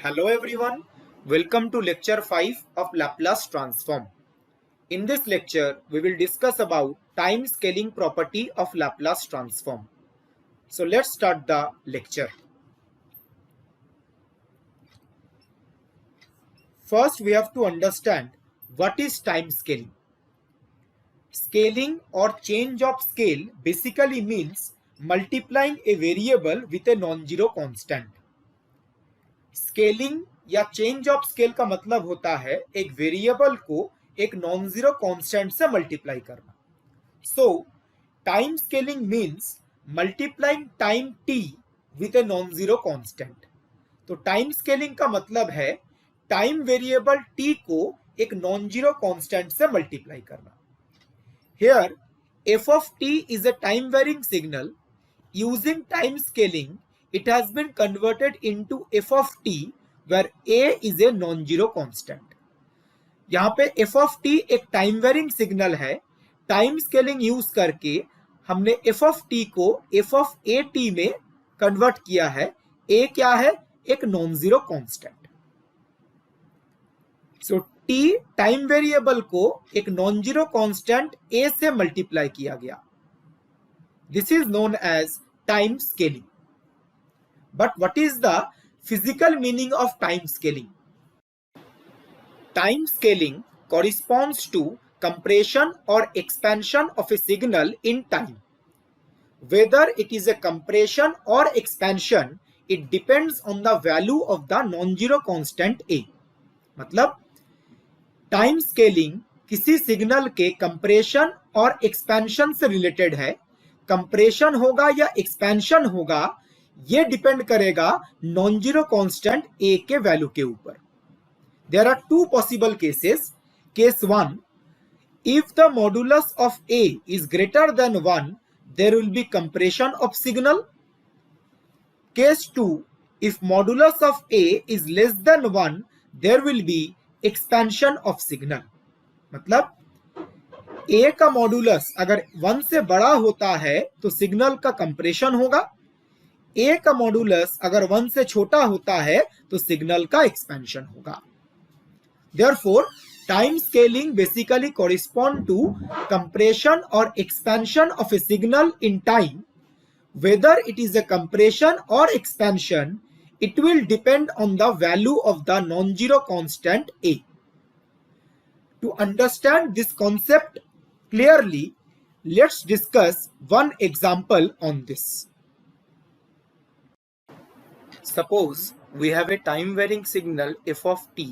Hello everyone, welcome to lecture 5 of Laplace transform. In this lecture, we will discuss about time scaling property of Laplace transform. So let's start the lecture. First, we have to understand what is time scaling. Scaling or change of scale basically means multiplying a variable with a non-zero constant. Scaling या change of scale का मतलब होता है एक variable को एक non zero constant से multiply करना. So time scaling means multiplying time t with a non zero constant. तो टाइम स्केलिंग का मतलब है टाइम वेरिएबल टी को एक नॉन जीरो कांस्टेंट से मल्टीप्लाई करना. Here f of t is a time varying signal. Using time scaling it has been converted into f of t where a is a non-zero constant. यहाँ पे f of t एक time varying signal है. Time scaling use करके हमने f of t को f of a t में convert किया है. a क्या है? एक non zero constant. So t time variable को एक नॉन जीरो कॉन्स्टेंट a से मल्टीप्लाई किया गया. This is known as time scaling. But what is the physical meaning of time scaling? Time scaling corresponds to compression or expansion of a signal in time. Whether it is a compression or expansion, it depends on the value of the non-zero constant a. मतलब time scaling किसी signal के compression और expansion से related है. Compression होगा या expansion होगा ये डिपेंड करेगा नॉन जीरो कांस्टेंट ए के वैल्यू के ऊपर. There are two possible cases. Case 1, if the modulus of a is greater than 1 there will be compression of signal. Case 2, if modulus of a is less than 1 there will be expansion of signal. मतलब a का modulus अगर 1 से बड़ा होता है तो signal का compression होगा. ए का मॉडुलस अगर 1 से छोटा होता है तो सिग्नल का एक्सपेंशन होगा. Therefore, time scaling basically correspond to compression or expansion of a signal in time. Whether it is a compression or expansion, it will depend on the value of the non-zero constant a. To understand this concept clearly, let's discuss one example on this. Suppose we have a time varying signal f of t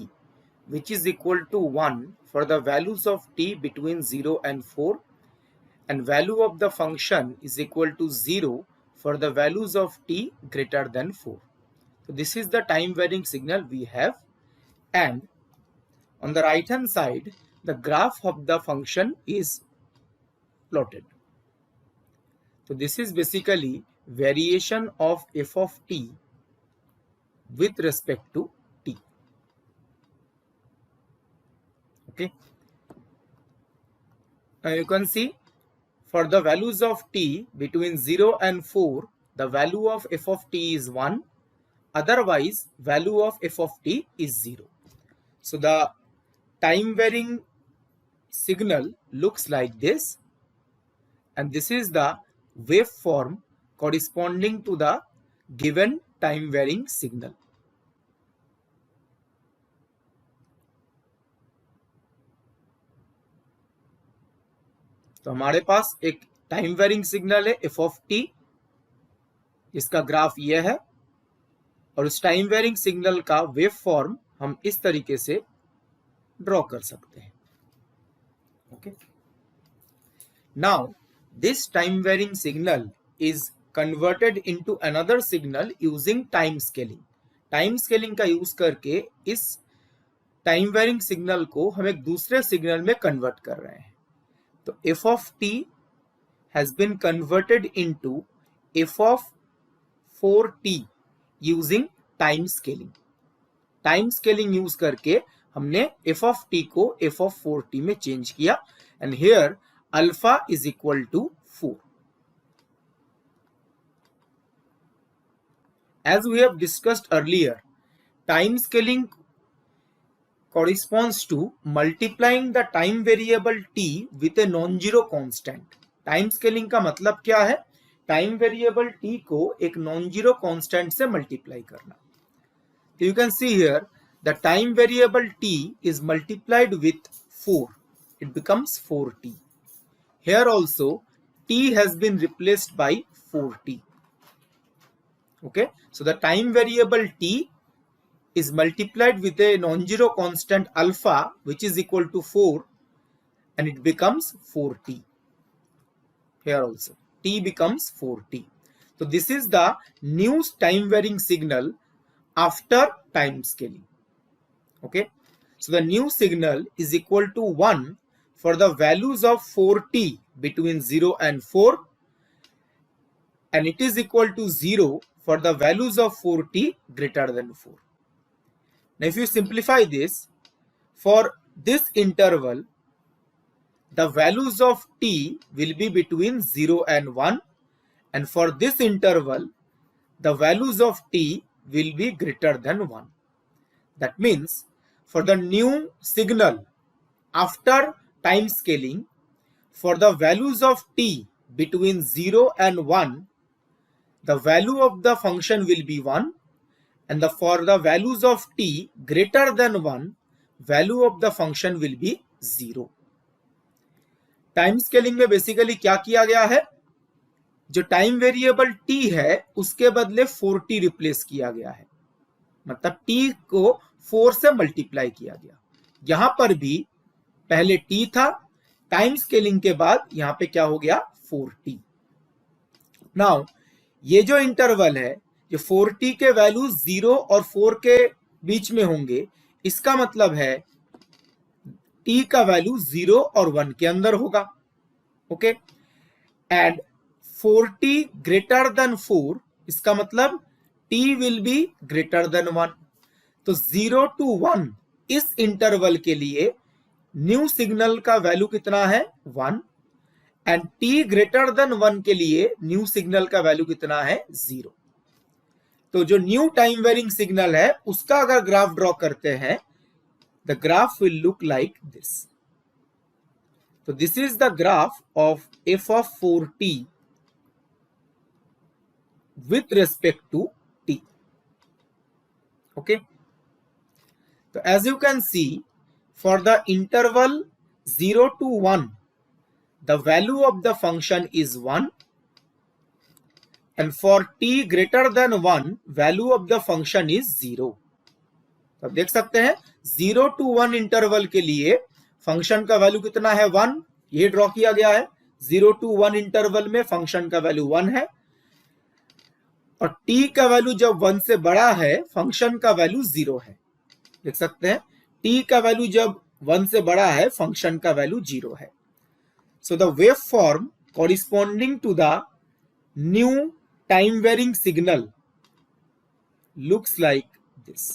which is equal to 1 for the values of t between 0 and 4 and value of the function is equal to 0 for the values of t greater than 4. So this is the time varying signal we have, and on the right hand side the graph of the function is plotted. So this is basically variation of f of t with respect to t. Okay, now you can see for the values of t between 0 and 4 the value of f of t is 1, otherwise value of f of t is 0. So the time varying signal looks like this, and this is the waveform corresponding to the given time varying signal. तो हमारे पास एक time varying signal है f of t, इसका graph ये है, और उस टाइम वेरिंग सिग्नल का वेव फॉर्म हम इस तरीके से ड्रॉ कर सकते हैं. Okay, now this time varying signal is converted into another signal using time scaling. Time scaling का यूज करके इस टाइम वेरिंग सिग्नल को हम एक दूसरे सिग्नल में कन्वर्ट कर रहे हैं. तो f of t has been converted into f of 4t using time scaling. Time scaling use करके हमने f of t को f of 4t में चेंज किया, and here alpha is equal to 4. As we have discussed earlier, time scaling corresponds to multiplying the time variable t with a non-zero constant. Time scaling का मतलब क्या है? Time variable t को एक non zero constant से multiply करना. You can see here the time variable t is multiplied with 4. It becomes 4t. Here also t has been replaced by 4t. Okay, so the time variable t is multiplied with a non-zero constant alpha which is equal to 4 and it becomes 4t. Here also t becomes 4t. So this is the new time varying signal after time scaling. Okay, so the new signal is equal to 1 for the values of 4t between 0 and 4 and it is equal to 0 for the values of 4t greater than 4. Now if you simplify this, for this interval, the values of t will be between 0 and 1 and for this interval, the values of t will be greater than 1. That means for the new signal after time scaling, for the values of t between 0 and 1, the value of the function will be 1 and for the values of t greater than 1, value of the function will be 0. Time scaling में basically क्या किया गया है? जो time variable t है उसके बदले 4t replace किया गया है, मतलब t को 4 से मल्टीप्लाई किया गया. यहां पर भी पहले t था, टाइम स्केलिंग के बाद यहां पे क्या हो गया? 4t. नाउ ये जो इंटरवल है, ये 4t के वैल्यू 0 और 4 के बीच में होंगे, इसका मतलब है t का वैल्यू 0 और 1 के अंदर होगा. Okay, and 4t greater than 4, इसका मतलब t will be greater than 1. तो 0 to 1 इस इंटरवल के लिए न्यू सिग्नल का वैल्यू कितना है? 1. एंड t ग्रेटर देन 1 के लिए न्यू सिग्नल का वैल्यू कितना है? 0. तो जो न्यू टाइम वेरिंग सिग्नल है उसका अगर ग्राफ ड्रॉ करते हैं, the graph will look like this. तो this is the graph of f of 4t with respect to t. Okay, so as you can see, for the interval 0 to 1, the value of the function is 1 and for t greater than 1, value of the function is 0. अब देख सकते हैं 0 to 1 interval के लिए function का value कितना है? 1. ये ड्रॉ किया गया है. 0 to 1 इंटरवल में फंक्शन का वैल्यू 1 है और t का वैल्यू जब 1 से बड़ा है फंक्शन का वैल्यू 0 है. देख सकते हैं t का वैल्यू जब 1 से बड़ा है फंक्शन का वैल्यू 0 है. So the wave form corresponding to the new time varying signal looks like this.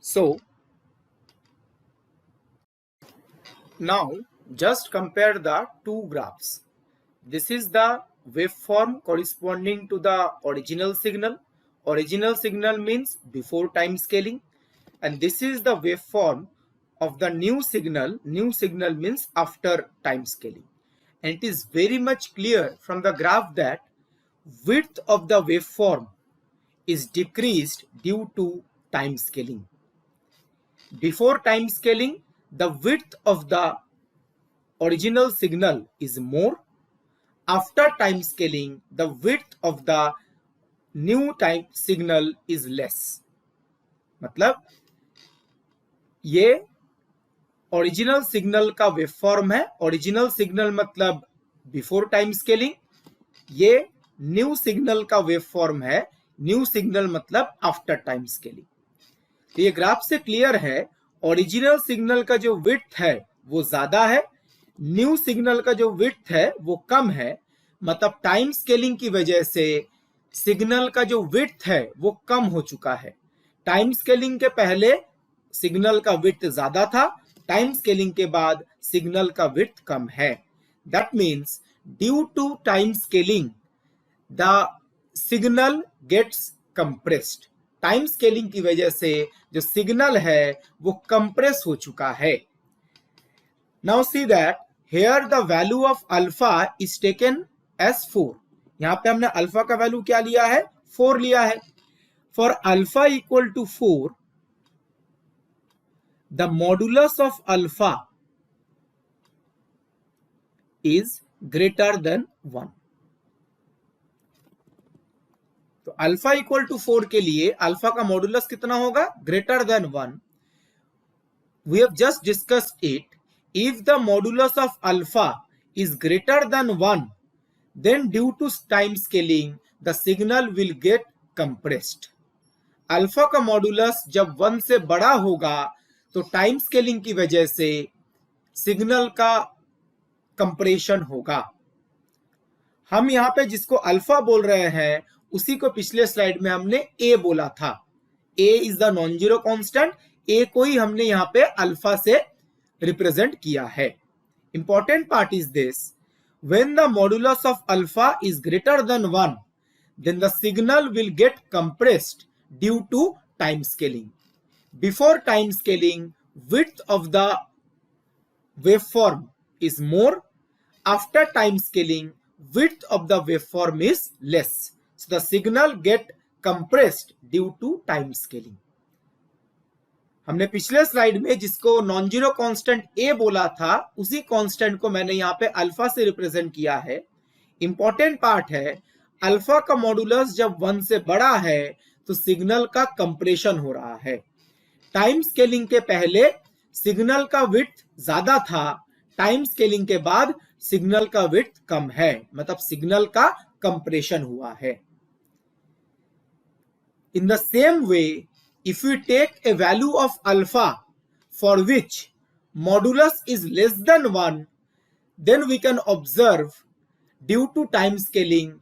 So now just compare the two graphs. This is the waveform corresponding to the original signal. Original signal means before time scaling, and this is the waveform of the new signal. New signal means after time scaling, and it is very much clear from the graph that width of the waveform is decreased due to time scaling. Before time scaling, the width of the original signal is more. After time scaling, the width of the new time signal is less. मतलब ये original signal का waveform है. Original signal मतलब before time scaling, ये new signal का waveform है. New signal मतलब after time scaling. तो ये ग्राफ से क्लियर है ओरिजिनल सिग्नल का जो विड्थ है वो ज्यादा है, न्यू सिग्नल का जो विड्थ है वो कम है. मतलब टाइम स्केलिंग की वजह से सिग्नल का जो विड्थ है वो कम हो चुका है. टाइम स्केलिंग के पहले सिग्नल का विड्थ ज्यादा था, टाइम स्केलिंग के बाद सिग्नल का विड्थ कम है. That means due to time scaling, the signal gets compressed. Time scaling की वजह से जो सिग्नल है वो कंप्रेस हो चुका है. Now see that here the value of alpha is taken as 4. यहां पे हमने अल्फा का वैल्यू क्या लिया है? 4 लिया है. For alpha equal to 4, the modulus of alpha is greater than 1. तो अल्फा इक्वल टू 4 के लिए अल्फा का मॉडुलस कितना होगा? Greater than 1. We have just discussed it. If the modulus of alpha is greater than 1, then due to time scaling the signal will get compressed. Alpha का modulus जब 1 से बड़ा होगा तो टाइम स्केलिंग की वजह से सिग्नल का कंप्रेशन होगा. हम यहां पे जिसको अल्फा बोल रहे हैं उसी को पिछले स्लाइड में हमने ए बोला था. A is the non zero constant. A को ही हमने यहां पे अल्फा से रिप्रेजेंट किया है. Important part is this, when the modulus of alpha is greater than 1, then the signal will get compressed due to time scaling. Before time scaling, width of the waveform is more. After time scaling, width of the waveform is less. So the signal get compressed due to time scaling. हमने पिछले slide में जिसको non zero constant ए बोला था उसी constant को मैंने यहाँ पे अल्फा से रिप्रेजेंट किया है. इंपॉर्टेंट पार्ट है, अल्फा का मॉडुलस जब 1 से बड़ा है तो सिग्नल का कंप्रेशन हो रहा है. टाइम स्केलिंग के पहले सिग्नल का विड्थ ज्यादा था, टाइम स्केलिंग के बाद सिग्नल का विड्थ कम है, मतलब सिग्नल का कंप्रेशन हुआ है. In the same way, if we take a value of alpha for which modulus is less than 1, then we can observe due to time scaling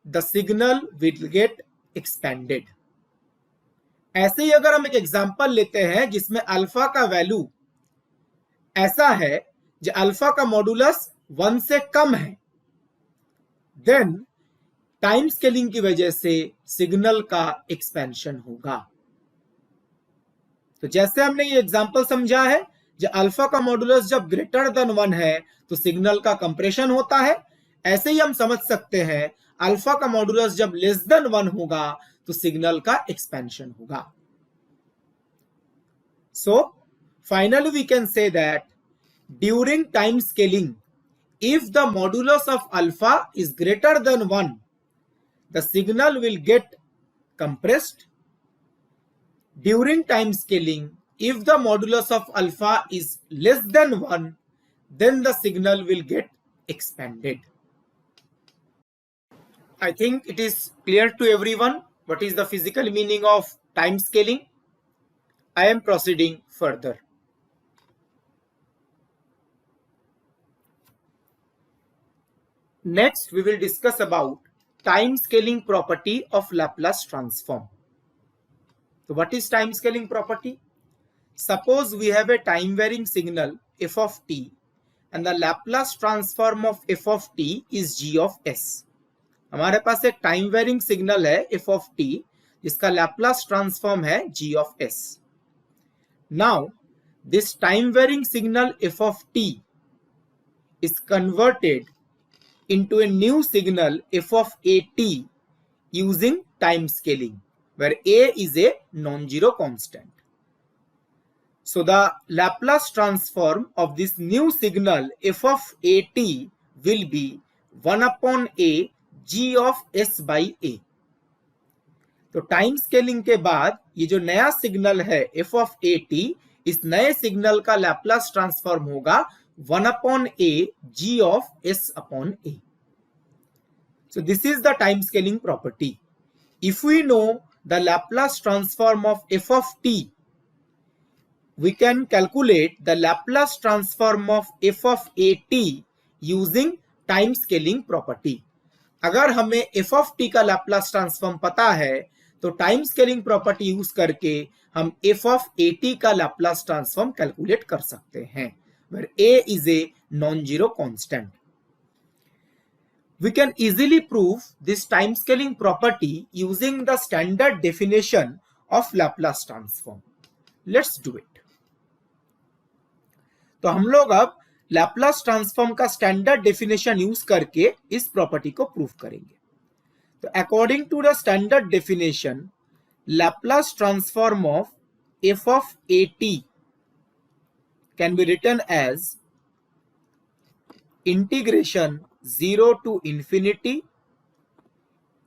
the signal will get expanded. ऐसे ही अगर हम एक example लेते हैं जिसमें alpha का value ऐसा है जो अल्फा का मॉडुलस 1 से कम है, देन टाइम स्केलिंग की वजह से सिग्नल का एक्सपेंशन होगा. तो जैसे हमने ये एग्जांपल समझा है, जो अल्फा का मॉडुलस जब ग्रेटर देन 1 है तो सिग्नल का कंप्रेशन होता है, ऐसे ही हम समझ सकते हैं अल्फा का मॉडुलस जब लेस देन 1 होगा तो सिग्नल का एक्सपेंशन होगा. So finally we can say that during time scaling, if the modulus of alpha is greater than 1, the signal will get compressed. During time scaling, if the modulus of alpha is less than 1, then the signal will get expanded. I think it is clear to everyone what is the physical meaning of time scaling. I am proceeding further. Next, we will discuss about time scaling property of Laplace transform. So what is time scaling property? Suppose we have a time varying signal f of t and the Laplace transform of f of t is g of s. हमारे पास एक time varying signal है f of t जिसका Laplace transform है g of s. Now this time varying signal f of t is converted into a new signal f of at using time scaling, where a is a non-zero constant. So the Laplace transform of this new signal f of at will be 1 upon a g of s by a. तो time scaling के बाद ये जो नया signal है f of at, इस नए signal का लैप्लास ट्रांसफॉर्म होगा 1 upon a g of s upon a. So this is the time scaling property. If we know the Laplace transform of f of t, we can calculate the Laplace transform of f of at using time scaling property. अगर हमें f of t का Laplace transform पता है तो time scaling property use करके हम f of at का Laplace transform calculate कर सकते हैं, where a is a non-zero constant. We can easily prove this time scaling property using the standard definition of Laplace transform. Let's do it. तो हम लोग अब Laplace transform का standard definition use करके इस प्रॉपर्टी को प्रूव करेंगे. तो according to the standard definition, Laplace transform of f of at can be written as integration 0 to infinity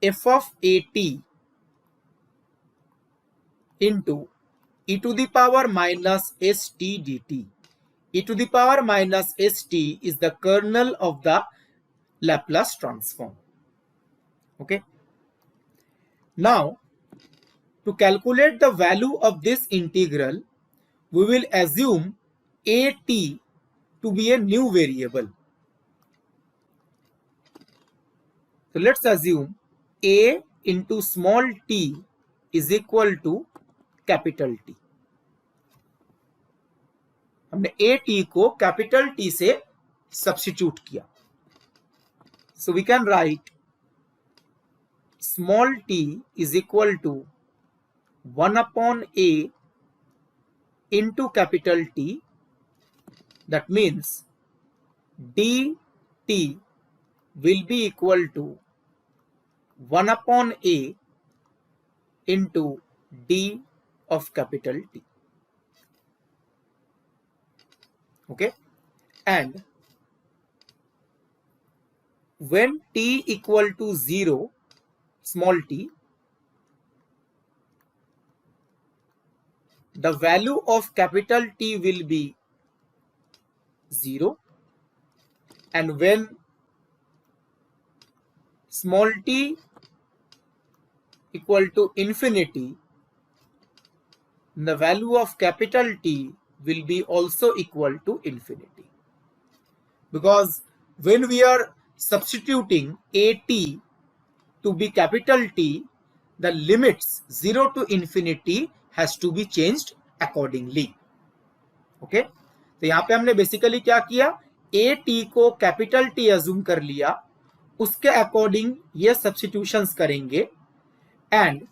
f of at into e to the power minus st dt. E to the power minus st is the kernel of the Laplace transform. Okay. Now, to calculate the value of this integral, we will assume at to be a new variable. So let's assume a into small t is equal to capital T. हमने a t को capital T से substitute किया. So we can write small t is equal to 1 upon a into capital T. That means dt will be equal to 1 upon a into d of capital T. Okay, and when t equal to 0, small t, the value of capital T will be 0, and when small t equal to infinity, the value of capital T will be also equal to infinity. Because when we are substituting at to be capital T, the limits 0 to infinity has to be changed accordingly. Okay, तो यहाँ पे हमने basically क्या किया, at को capital T assume कर लिया, उसके अकॉर्डिंग ये सब्स्टिट्यूशंस करेंगे, एंड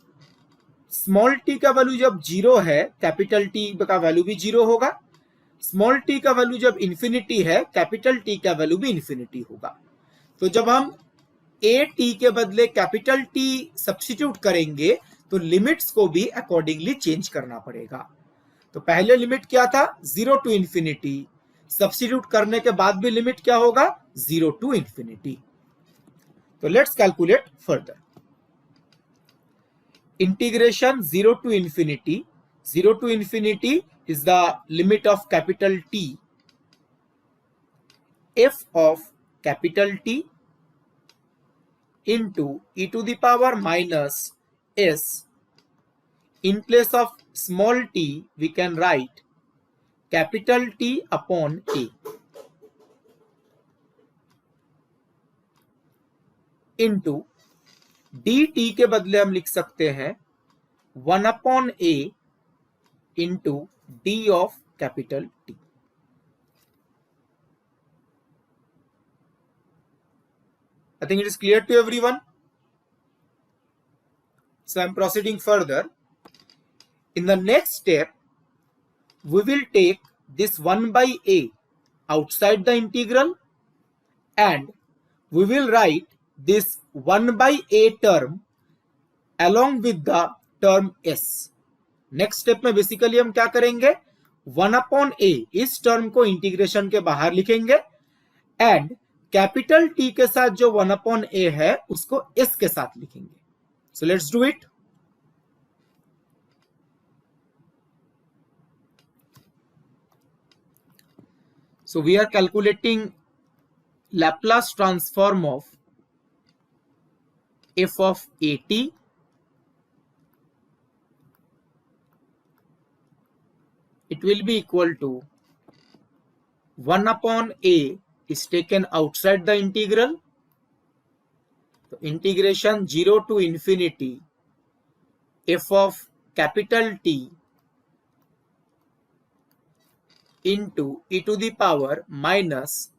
स्मॉल t का वैल्यू जब 0 है, कैपिटल T का वैल्यू भी 0 होगा. स्मॉल t का वैल्यू जब इंफिनिटी है, कैपिटल T का वैल्यू भी इंफिनिटी होगा. तो जब हम at के बदले कैपिटल T सब्स्टिट्यूट करेंगे तो लिमिट्स को भी अकॉर्डिंगली चेंज करना पड़ेगा. तो पहले लिमिट क्या था, 0 टू इंफिनिटी. सब्स्टिट्यूट करने के बाद भी लिमिट क्या होगा, 0 टू इंफिनिटी. तो let's calculate further. Integration 0 to infinity. 0 to infinity is the limit of capital T. F of capital T into e to the power minus s. In place of small t, we can write capital T upon a into dt के बदले हम लिख सकते हैं 1 upon a into d of capital T. I think it is clear to everyone. So I am proceeding further. In the next step, we will take this 1 by a outside the integral, and we will write this 1 by a term along with the term s. Next step में basically हम क्या करेंगे, 1 upon a इस term को integration के बाहर लिखेंगे, and capital T के साथ जो 1 अपॉन a है उसको s के साथ लिखेंगे. So let's do it. So we are calculating Laplace transform of f of at it will be equal to 1 upon a is taken outside the integral. So integration 0 to infinity f of capital T into e to the power minus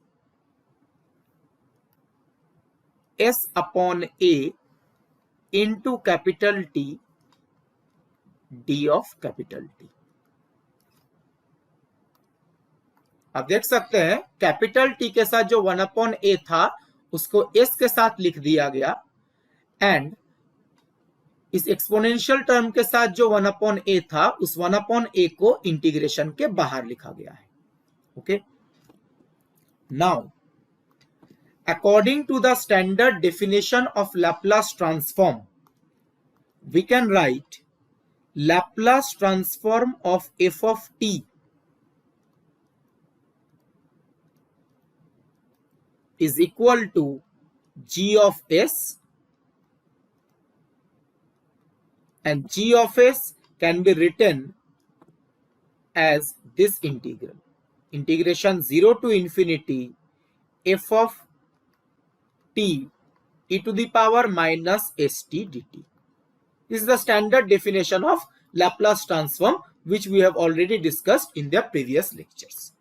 s upon a into capital T d of capital T। आप देख सकते हैं capital T के साथ जो 1 upon a था उसको s के साथ लिख दिया गया, एंड इस एक्सपोनेंशियल टर्म के साथ जो 1 upon a था उस 1 upon a को इंटीग्रेशन के बाहर लिखा गया है। Okay, now according to the standard definition of Laplace transform, we can write Laplace transform of f of t is equal to g of s, and g of s can be written as this integral, integration 0 to infinity f of t e to the power minus st dt. This is the standard definition of Laplace transform, which we have already discussed in the previous lectures.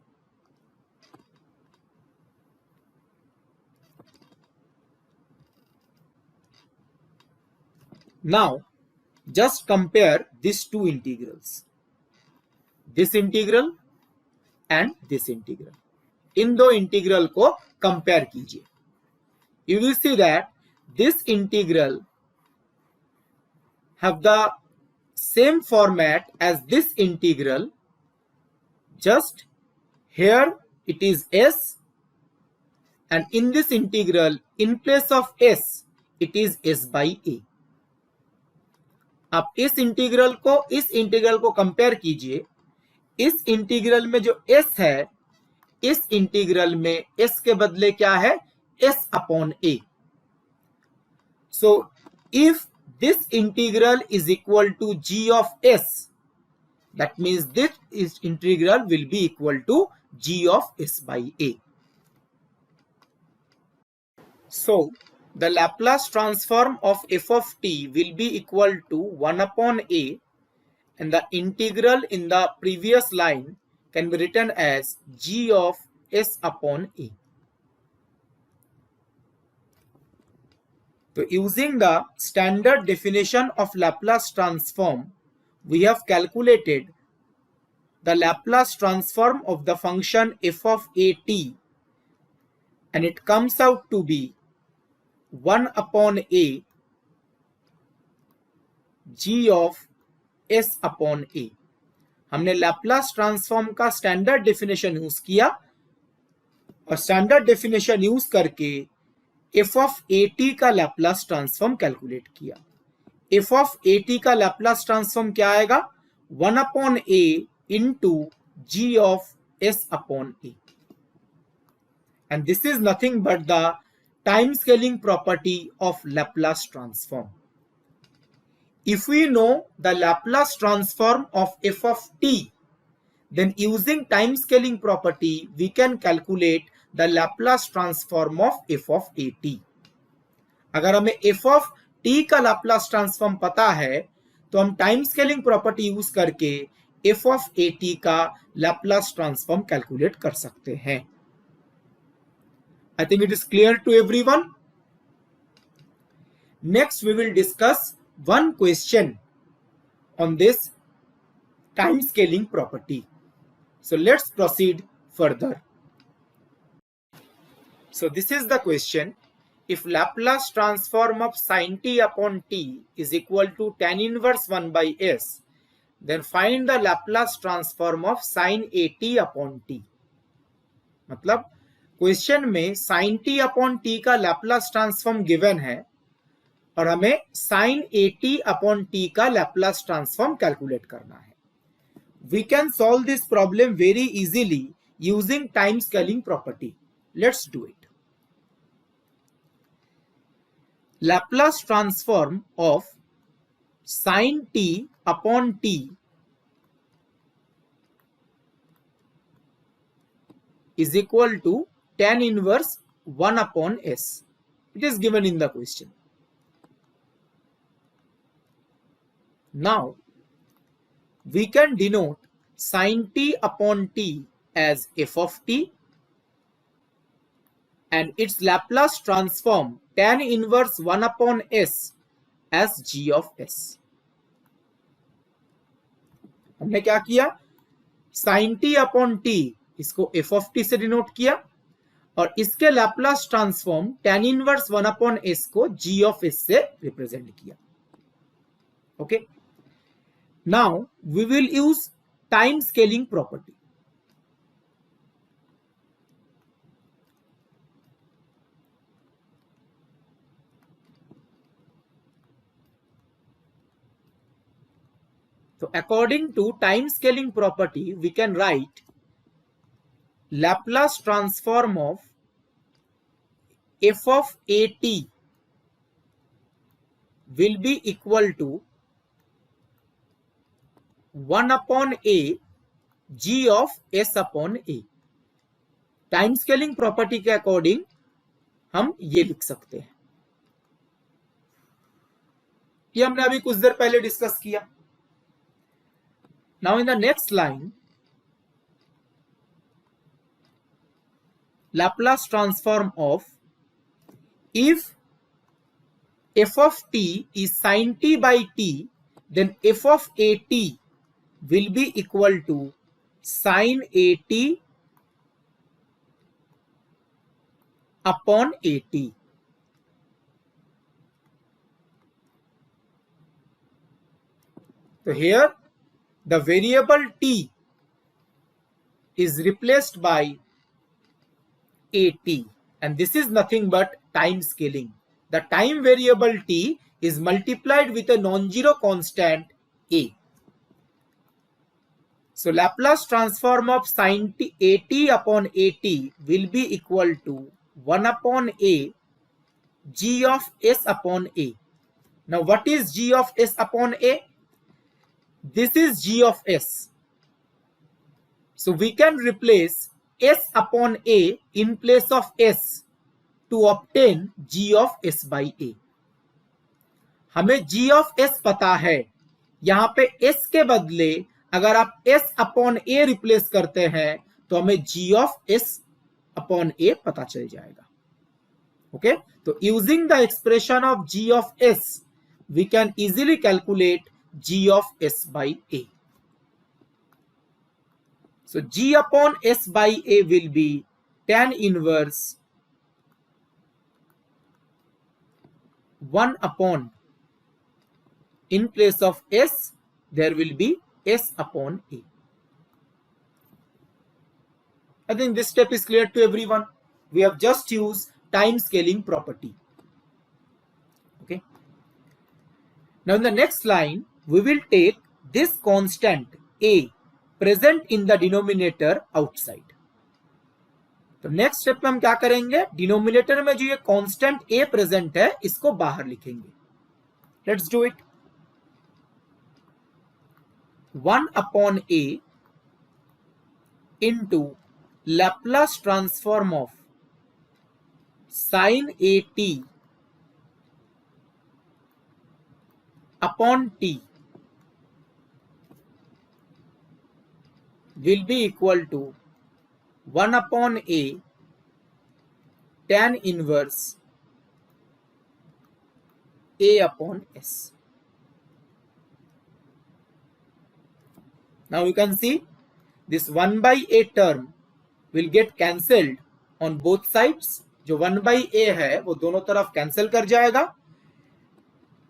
Now, just compare these two integrals, this integral and this integral. इन दो integral को compare कीजिए। You will see that this integral have the same format as this integral, just here it is s, and in this integral in place of s it is s by a। आप इस integral को compare कीजिए। इस integral में जो s है, इस integral में s के बदले क्या है, s upon a। So if this integral is equal to g of s, that means this integral will be equal to g of s by a. So the Laplace transform of f of t will be equal to 1 upon a, and the integral in the previous line can be written as g of s upon a. So using the standard definition of Laplace transform, we have calculated the Laplace transform of the function f of a t, and it comes out to be 1 upon a g of s upon a। हमने Laplace transform का standard definition use किया, और standard definition use करके f of at का Laplace transform calculate किया। f of at का Laplace transform क्या आएगा, 1 upon a into g of s upon a, and this is nothing but the time scaling property of Laplace transform. If we know the Laplace transform of f of t, then using time scaling property we can calculate the Laplace transform of f of at। अगर हमें f of t का Laplace transform पता है तो हम time scaling property use करके f of at का Laplace transform calculate कर सकते हैं। I think it is clear to everyone. Next we will discuss one question on this time scaling property. So let's proceed further. So this is the question. If Laplace transform of sin t upon t is equal to tan inverse 1 by s, then find the Laplace transform of sin at upon t। मतलब question में sin t upon t का Laplace transform given है और हमें sin at upon t का Laplace transform calculate करना है। We can solve this problem very easily using time scaling property. Let's do it. Laplace transform of sin t upon t is equal to tan inverse 1 upon s. It is given in the question. Now we can denote sin t upon t as f of t, and its Laplace transform tan inverse 1 upon s as g of s. हमने क्या किया, sin t upon t इसको f of t से denote किया और इसके Laplace transform tan inverse 1 upon s को g of s से रिप्रेजेंट किया. Okay, now we will use time scaling property. So according to time scaling property, we can write Laplace transform of f of at will be equal to 1 upon a g of s upon a. Time scaling property के according हम ये लिख सकते हैं. ये हमने अभी कुछ देर पहले डिस्कस किया. Now in the next line, Laplace transform of if f of t is sin t by t, then f of at will be equal to sin at upon at. So here the variable t is replaced by at, and this is nothing but time scaling. The time variable t is multiplied with a non-zero constant a. So Laplace transform of sin t at upon at will be equal to 1 upon a g of s upon a. Now what is g of s upon a? This is g of s. So we can replace s upon a in place of s to obtain g of s by a. हमें g of s पता है, यहां पे s के बदले अगर आप s upon a replace करते हैं तो हमें g of s upon a पता चल जाएगा. ओके, तो using the expression of g of s we can easily calculate g of s by a. So g upon s by a will be tan inverse 1 upon, in place of s there will be s upon a. I think this step is clear to everyone. We have just used time scaling property. Okay. Now in the next line we will take this constant a present in the denominator outside. तो next step में हम क्या करेंगे, denominator में जो ये constant a present है इसको बाहर लिखेंगे. Let's do it. 1 upon a into Laplace transform of sin at upon t will be equal to 1 upon a tan inverse a upon s. Now you can see this 1 by a term will get cancelled on both sides. जो 1 by a है वो दोनों तरफ cancel कर जाएगा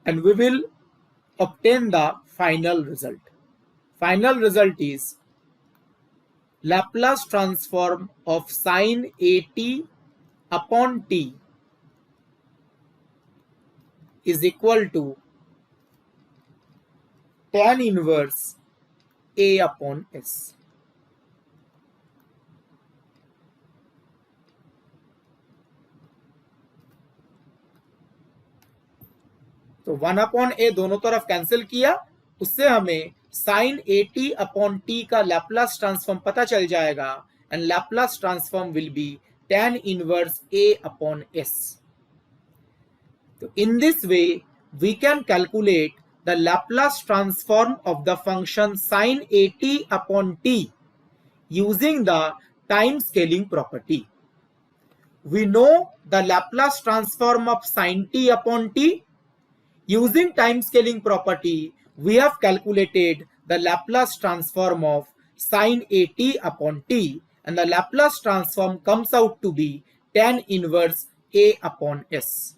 and we will obtain the final result. Final result is Laplace transform of sin at upon t is equal to tan inverse a upon s. तो 1 upon a दोनों तरफ कैंसिल किया, उससे हमें sin at अपॉन t का Laplace transform पता चल जाएगा and Laplace transform will be tan inverse a upon s. तो in this way we can calculate the Laplace transform of the function sin at upon t using the time scaling property. we know the Laplace transform of sin t upon t. Using time scaling property, we have calculated the Laplace transform of sin a t upon t, and the Laplace transform comes out to be tan inverse a upon s.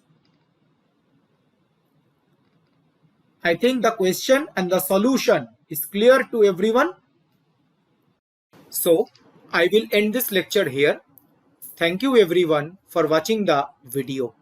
I think the question and the solution is clear to everyone. So I will end this lecture here. Thank you everyone for watching the video.